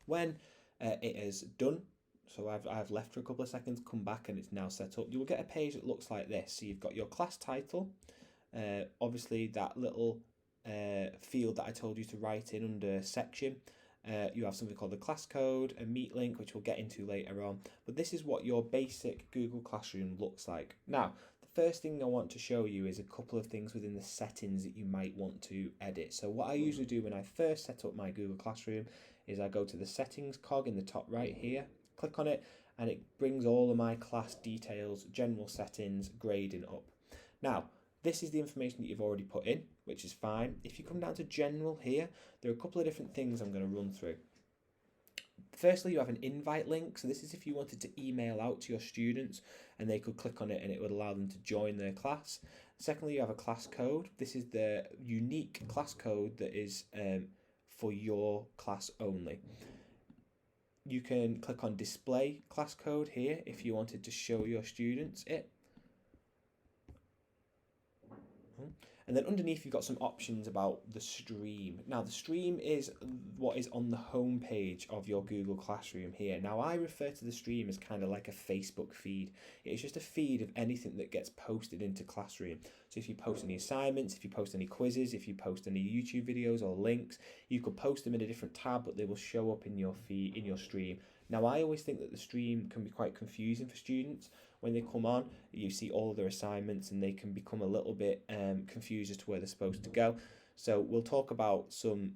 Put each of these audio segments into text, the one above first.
When it is done, so I've left for a couple of seconds, come back and it's now set up, you will get a page that looks like this. So you've got your class title, obviously that little field that I told you to write in under section. You have something called the class code, a meet link, which we'll get into later on. But this is what your basic Google Classroom looks like. Now, the first thing I want to show you is a couple of things within the settings that you might want to edit. So what I usually do when I first set up my Google Classroom is I go to the settings cog in the top right here, click on it, and it brings all of my class details, general settings, grading up. Now, this is the information that you've already put in, which is fine. If you come down to general here, there are a couple of different things I'm going to run through. Firstly, you have an invite link. So this is if you wanted to email out to your students and they could click on it and it would allow them to join their class. Secondly, you have a class code. This is the unique class code that is for your class only. You can click on display class code here if you wanted to show your students it. And then underneath you've got some options about the stream. Now the stream is what is on the home page of your Google Classroom here. Now I refer to the stream as kind of like a Facebook feed. It's just a feed of anything that gets posted into Classroom. So if you post any assignments, if you post any quizzes, if you post any YouTube videos or links, you could post them in a different tab, but they will show up in your feed, in your stream. Now I always think that the stream can be quite confusing for students. When they come on, you see all of their assignments and they can become a little bit confused as to where they're supposed to go. So we'll talk about some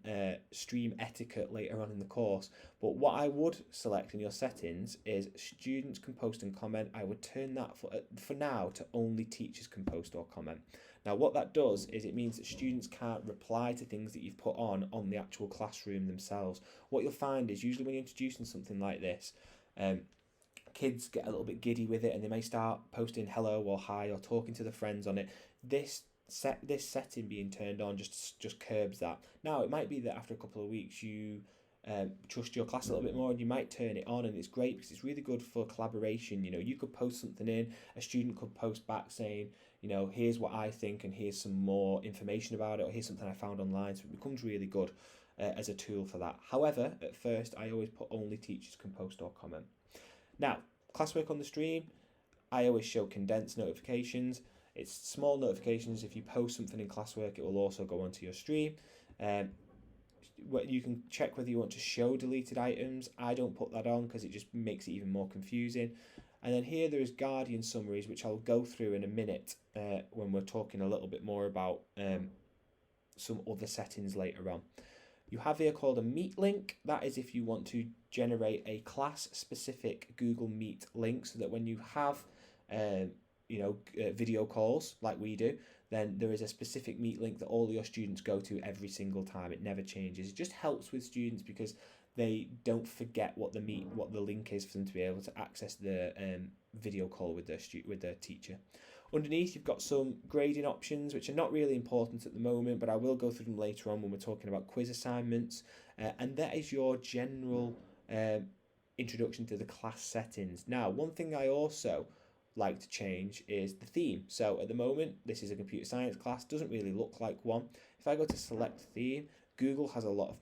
stream etiquette later on in the course. But what I would select in your settings is students can post and comment. I would turn that for now to only teachers can post or comment. Now what that does is it means that students can't reply to things that you've put on the actual classroom themselves. What you'll find is usually when you're introducing something like this, kids get a little bit giddy with it and they may start posting hello or hi or talking to their friends on it. This setting being turned on just curbs that. Now it might be that after a couple of weeks you trust your class a little bit more and you might turn it on, and it's great because it's really good for collaboration. You know, you could post something in, a student could post back saying, you know, here's what I think and here's some more information about it, or here's something I found online. So it becomes really good as a tool for that. However, at first I always put only teachers can post or comment. Now, classwork on the stream, I always show condensed notifications. It's small notifications. If you post something in classwork, it will also go onto your stream. You can check whether you want to show deleted items. I don't put that on because it just makes it even more confusing. And then here there is Guardian summaries, which I'll go through in a minute when we're talking a little bit more about some other settings later on. You have here called a Meet link. That is if you want to generate a class-specific Google Meet link so that when you have video calls like we do, then there is a specific Meet link that all your students go to every single time. It never changes. It just helps with students because they don't forget what the link is for them to be able to access the video call with their teacher. Underneath, you've got some grading options, which are not really important at the moment, but I will go through them later on when we're talking about quiz assignments. And that is your general introduction to the class settings. Now, one thing I also like to change is the theme. So at the moment, this is a computer science class, doesn't really look like one. If I go to select theme, Google has a lot of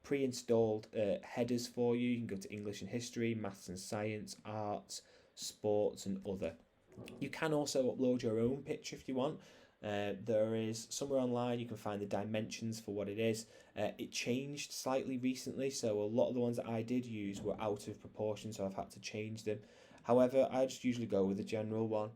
pre-installed headers for you. You can go to English and history, maths and science, arts, sports and other. You can also upload your own picture if you want. There is somewhere online you can find the dimensions for what it is. It changed slightly recently, so a lot of the ones that I did use were out of proportion, so I've had to change them. However, I just usually go with the general one.